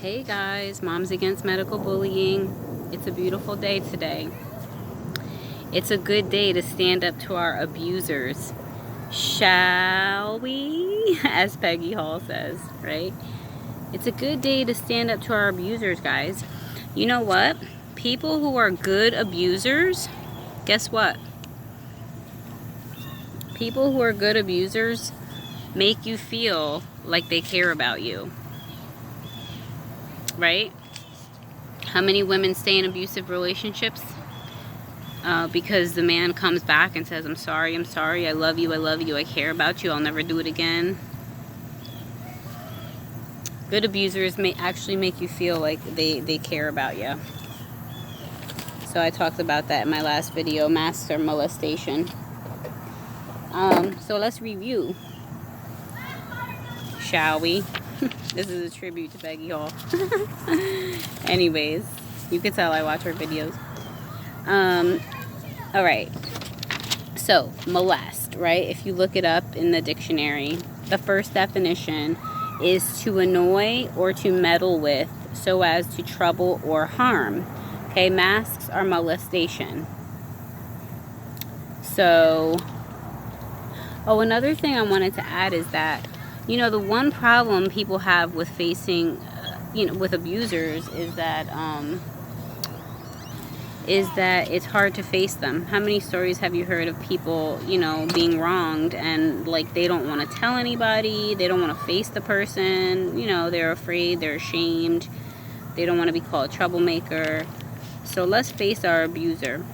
Hey guys, Moms Against Medical Bullying. It's a beautiful day today. It's a good day to stand up to our abusers. Shall we? As Peggy Hall says, right? It's a good day to stand up to our abusers, guys. You know what? People who are good abusers, guess what? People who are good abusers make you feel like they care about you. Right? How many women stay in abusive relationships? Because the man comes back and says, I'm sorry, I love you, I care about you, I'll never do it again. Good abusers may actually make you feel like they care about you. So I talked about that in my last video, masks or molestation. So let's review, shall we? This is a tribute to Peggy Hall. Anyways, you can tell I watch her videos. All right. So, molest, right? If you look it up in the dictionary, the first definition is to annoy or to meddle with so as to trouble or harm. Okay, masks are molestation. So, another thing I wanted to add is that, the one problem people have with facing, with abusers is that it's hard to face them. How many stories have you heard of people, being wronged and like they don't want to tell anybody, they don't want to face the person, they're afraid, they're ashamed, they don't want to be called a troublemaker. So let's face our abuser,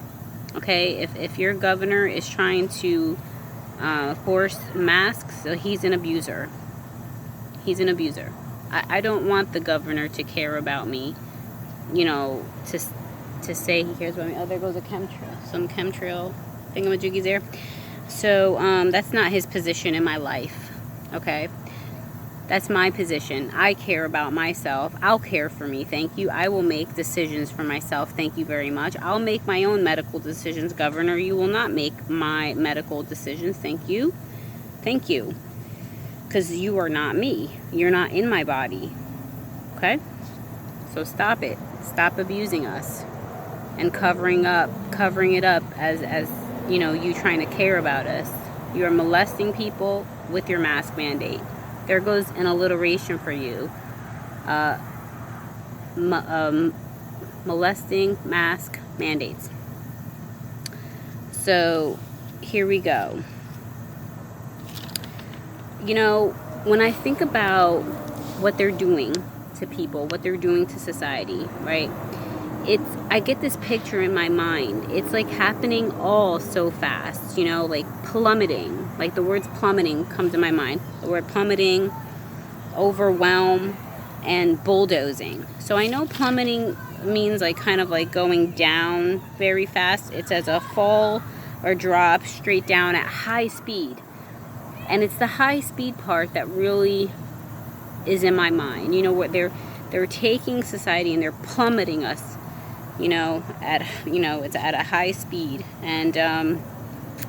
okay? If your governor is trying to force masks, so he's an abuser. He's an abuser. I don't want the governor to care about me, to say he cares about me. Oh, there goes a chemtrail. Some chemtrail thingamajiggies there. So, that's not his position in my life. Okay? That's my position. I care about myself. I'll care for me. Thank you. I will make decisions for myself. Thank you very much. I'll make my own medical decisions. Governor, you will not make my medical decisions. Thank you. Thank you. Because you are not me. You're not in my body. Okay? So stop it. Stop abusing us and covering it up as you trying to care about us. You are molesting people with your mask mandate. There goes an alliteration for you. Molesting, mask, mandates. So here we go. When I think about what they're doing to people, what they're doing to society, right? I get this picture in my mind. It's like happening all so fast, like plummeting. Like the words plummeting come to my mind. The word plummeting, overwhelm, and bulldozing. So I know plummeting means like kind of like going down very fast. It's as a fall or drop straight down at high speed. And it's the high speed part that really is in my mind. What they're taking society and they're plummeting us, it's at a high speed. And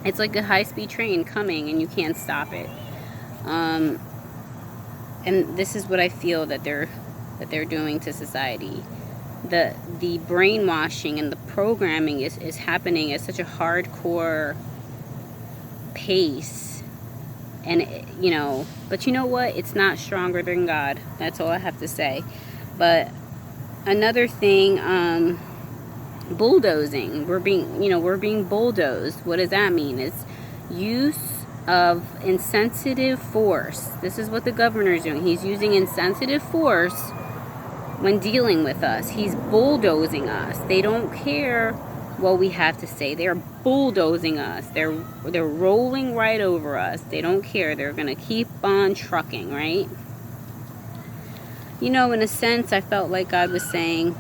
it's like a high speed train coming and you can't stop it. And this is what I feel that they're doing to society. The brainwashing and the programming is happening at such a hardcore pace. And, but you know what? It's not stronger than God. That's all I have to say. But another thing, bulldozing. We're being bulldozed. What does that mean? It's use of insensitive force. This is what the governor is doing. He's using insensitive force when dealing with us. He's bulldozing us. They don't care what we have to say. They're bulldozing us. They're rolling right over us. They don't care. They're going to keep on trucking, right? In a sense, I felt like God was saying,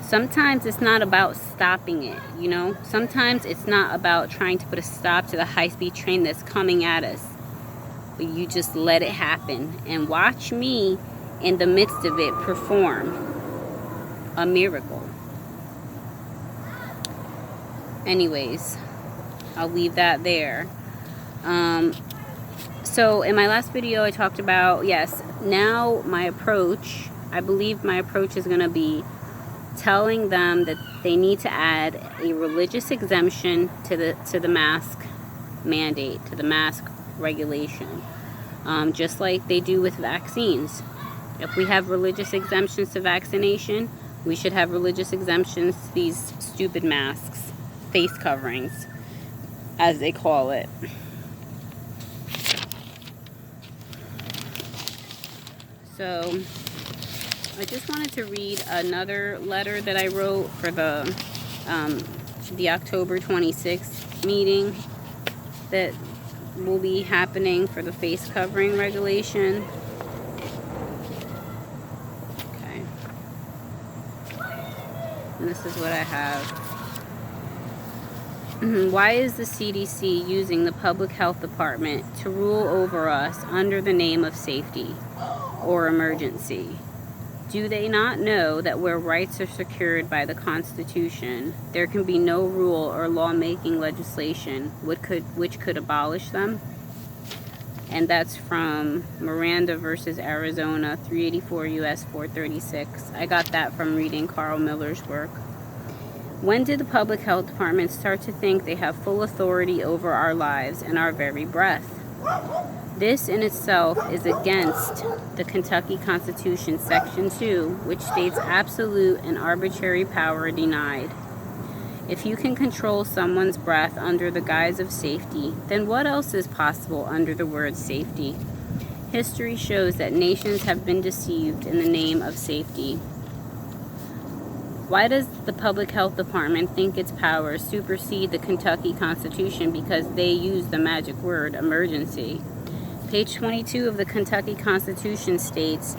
sometimes it's not about stopping it, Sometimes it's not about trying to put a stop to the high-speed train that's coming at us. But you just let it happen and watch me in the midst of it perform a miracle. Anyways, I'll leave that there. So in my last video, I talked about, yes, now my approach, I believe my approach is going to be telling them that they need to add a religious exemption to the mask mandate, to the mask regulation, just like they do with vaccines. If we have religious exemptions to vaccination, we should have religious exemptions to these stupid masks, face coverings, as they call it. So I just wanted to read another letter that I wrote for the October 26th meeting that will be happening for the face covering regulation. Okay. And this is what I have. Why is the CDC using the Public Health Department to rule over us under the name of safety or emergency? Do they not know that where rights are secured by the Constitution, there can be no rule or lawmaking legislation which could abolish them? And that's from Miranda versus Arizona, 384 U.S. 436. I got that from reading Carl Miller's work. When did the Public Health Department start to think they have full authority over our lives and our very breath? This in itself is against the Kentucky Constitution, Section 2, which states absolute and arbitrary power denied. If you can control someone's breath under the guise of safety, then what else is possible under the word safety? History shows that nations have been deceived in the name of safety. Why does the Public Health Department think its powers supersede the Kentucky Constitution because they use the magic word emergency? Page 22 of the Kentucky Constitution states,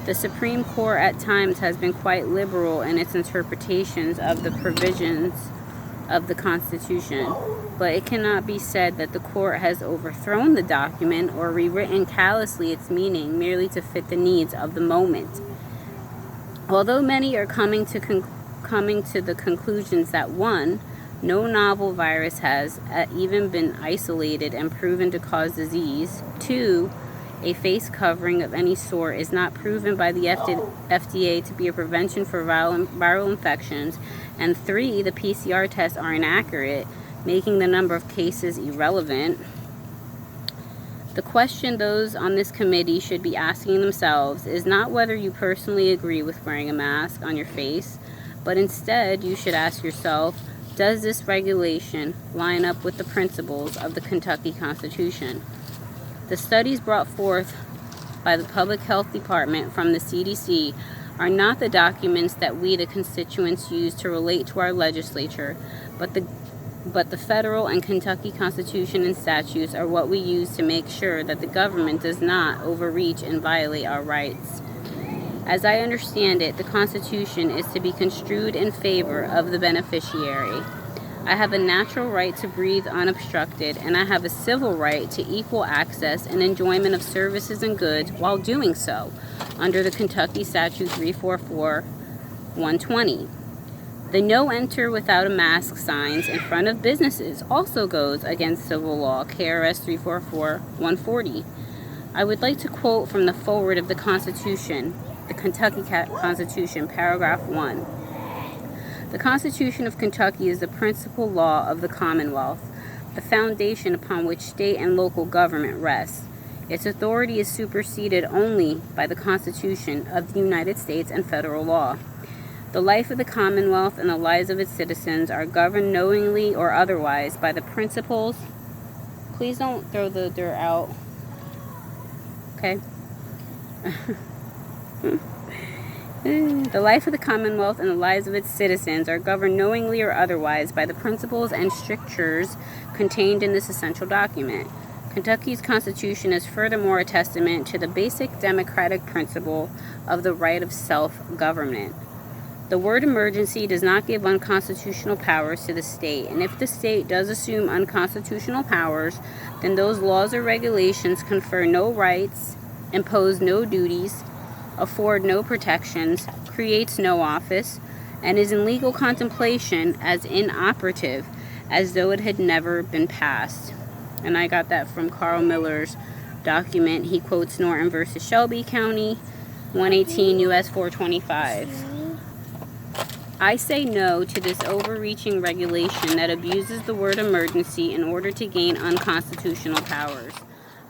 the Supreme Court at times has been quite liberal in its interpretations of the provisions of the Constitution, but it cannot be said that the court has overthrown the document or rewritten callously its meaning merely to fit the needs of the moment. Although many are coming to the conclusions that 1, no novel virus has even been isolated and proven to cause disease. 2, a face covering of any sort is not proven by the FDA to be a prevention for viral infections. And 3, the PCR tests are inaccurate, making the number of cases irrelevant. The question those on this committee should be asking themselves is not whether you personally agree with wearing a mask on your face, but instead you should ask yourself, does this regulation line up with the principles of the Kentucky Constitution? The studies brought forth by the Public Health Department from the CDC are not the documents that we, the constituents, use to relate to our legislature, but the federal and Kentucky Constitution and statutes are what we use to make sure that the government does not overreach and violate our rights. As I understand it, the Constitution is to be construed in favor of the beneficiary. I have a natural right to breathe unobstructed, and I have a civil right to equal access and enjoyment of services and goods while doing so, under the Kentucky Statute 344-120. The no enter without a mask signs in front of businesses also goes against civil law, KRS 344-140. I would like to quote from the foreword of the Constitution, the Kentucky Constitution, paragraph 1. The Constitution of Kentucky is the principal law of the Commonwealth, the foundation upon which state and local government rests. Its authority is superseded only by the Constitution of the United States and federal law. The life of the Commonwealth and the lives of its citizens are governed knowingly or otherwise by the principles. Please don't throw the dirt out. Okay? The life of the Commonwealth and the lives of its citizens are governed knowingly or otherwise by the principles and strictures contained in this essential document. Kentucky's Constitution is furthermore a testament to the basic democratic principle of the right of self-government. The word emergency does not give unconstitutional powers to the state, and if the state does assume unconstitutional powers, then those laws or regulations confer no rights, impose no duties, afford no protections, creates no office, and is in legal contemplation as inoperative, as though it had never been passed. And I got that from Carl Miller's document, he quotes Norton versus Shelby County, 118 U.S. 425. I say no to this overreaching regulation that abuses the word emergency in order to gain unconstitutional powers.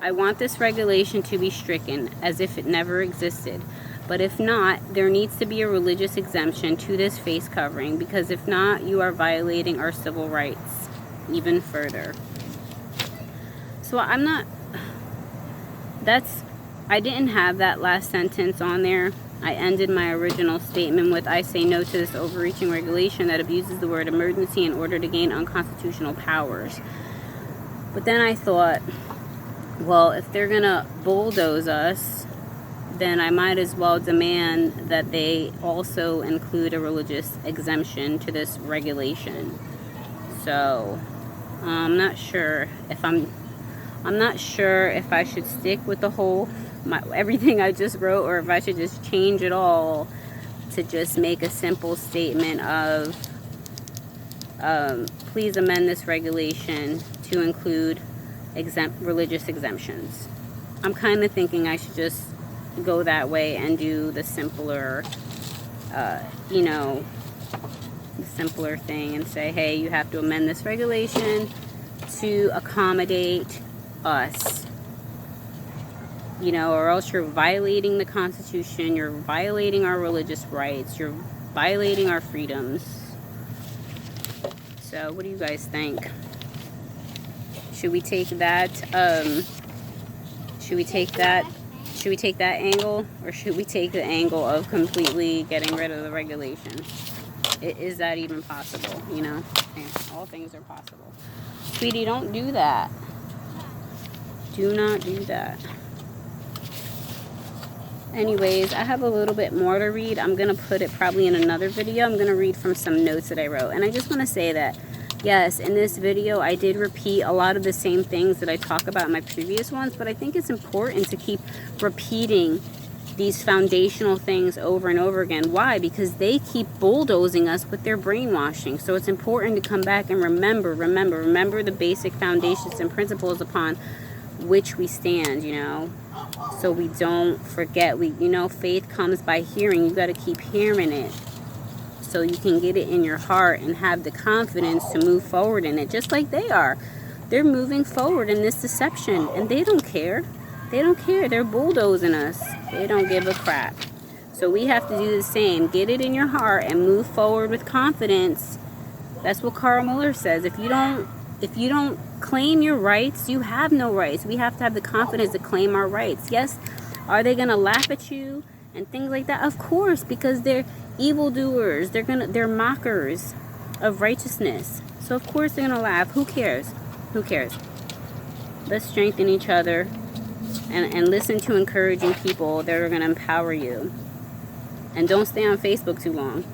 I want this regulation to be stricken as if it never existed. But if not, there needs to be a religious exemption to this face covering, because if not, you are violating our civil rights even further. So I didn't have that last sentence on there. I ended my original statement with, I say no to this overreaching regulation that abuses the word emergency in order to gain unconstitutional powers. But then I thought, well, if they're gonna bulldoze us, then I might as well demand that they also include a religious exemption to this regulation. So I'm not sure if I should stick with the whole everything I just wrote, or if I should just change it all to just make a simple statement of please amend this regulation to include religious exemptions. I'm kind of thinking I should just go that way and do the simpler, the simpler thing and say, hey, you have to amend this regulation to accommodate us, or else you're violating the Constitution, you're violating our religious rights, you're violating our freedoms. So what do you guys think? Should we take that angle, or should we take the angle of completely getting rid of the regulation? Is that even possible? And all things are possible. Sweetie, don't do that. Do not do that. Anyways, I have a little bit more to read. I'm going to put it probably in another video. I'm going to read from some notes that I wrote. And I just want to say that, yes, in this video, I did repeat a lot of the same things that I talk about in my previous ones. But I think it's important to keep repeating these foundational things over and over again. Why? Because they keep bulldozing us with their brainwashing. So it's important to come back and remember the basic foundations and principles upon which we stand, so we don't forget. Faith comes by hearing. You got to keep hearing it so you can get it in your heart and have the confidence to move forward in it, just like they are. They're moving forward in this deception, and they don't care. They're bulldozing us. They don't give a crap. So we have to do the same. Get it in your heart and move forward with confidence. That's what Carl Miller says. If you don't claim your rights, you have no rights. We have to have the confidence to claim our rights. Yes, are they going to laugh at you and things like that? Of course, because they're evildoers. They're mockers of righteousness. So of course they're going to laugh. Who cares? Let's strengthen each other and listen to encouraging people that are going to empower you. And don't stay on Facebook too long.